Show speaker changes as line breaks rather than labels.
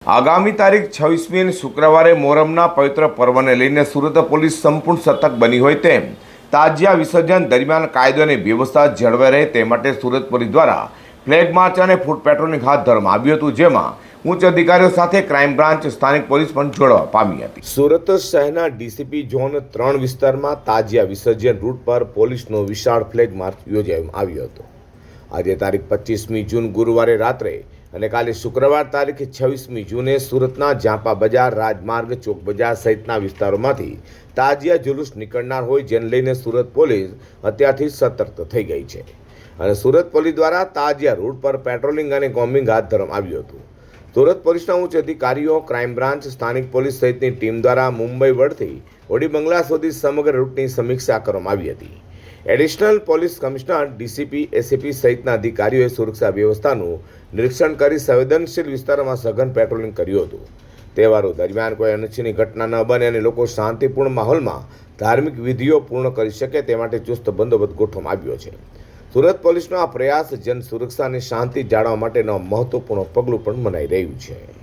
આગામી તારીખ 26મી શુક્રવારે મોહરમના પવિત્ર પર્વને લઈને સુરત પોલીસ સંપૂર્ણ સતર્ક બની હોય તેમ તાજિયા વિસર્જન દરમિયાન કાયદો અને વ્યવસ્થા જળવાઈ રહે તે માટે સુરત પોલીસ દ્વારા ફ્લેગ માર્ચ અને ફૂટ પેટ્રોલિંગ હાથ ધરવામાં આવ્યું હતું, જેમાં ઉચ્ચ અધિકારીઓ સાથે ક્રાઇમ બ્રાન્ચ સ્થાનિક પોલીસ પણ જોડવા પામી હતી। સુરત શહેરના ડીસીપી ઝોન 3 વિસ્તારમાં તાજિયા વિસર્જન રૂટ પર પોલીસનો વિશાળ ફ્લેગ માર્ચ યોજવામાં આવ્યો હતો। આજે તારીખ 25મી જૂન ગુરુવારે રાત્રે અને કાલે શુક્રવાર તારીખ 26મી જૂને સુરતના જાંપા બજાર, રાજમાર્ગ, ચોક બજાર સહિતના વિસ્તારોમાંથી તાજિયા જુલુસ નીકળનાર હોય, જેને લઈને સુરત પોલીસ અત્યારથી સતર્ક થઈ ગઈ છે અને સુરત પોલીસ દ્વારા તાજિયા રૂટ પર પેટ્રોલિંગ અને કોમ્બિંગ હાથ ધરવામાં આવ્યું હતું। સુરત પોલીસના ઉચ્ચ અધિકારીઓ, ક્રાઇમ બ્રાન્ચ, સ્થાનિક પોલીસ સહિતની ટીમ દ્વારા મુંબઈ વડથી ઓડી બંગલા સુધી સમગ્ર રૂટની સમીક્ષા કરવામાં આવી હતી। Additional police commissioner, DCP, ACP સહિતના અધિકારીઓએ સુરક્ષા વ્યવસ્થાનું નિરીક્ષણ કરી સંવેદનશીલ વિસ્તારોમાં સઘન પેટ્રોલિંગ કર્યું હતું। તહેવારો દરમિયાન કોઈ અનિચ્છનીય ઘટના ન બને અને લોકો શાંતિપૂર્ણ માહોલમાં ધાર્મિક વિધિઓ પૂર્ણ કરી શકે તે માટે ચુસ્ત બંદોબસ્ત ગોઠવવામાં આવ્યો છે। સુરત પોલીસનો આ પ્રયાસ જન સુરક્ષા અને શાંતિ જાળવવા માટેનો મહત્વપૂર્ણ પગલું પણ મનાઈ રહ્યું છે।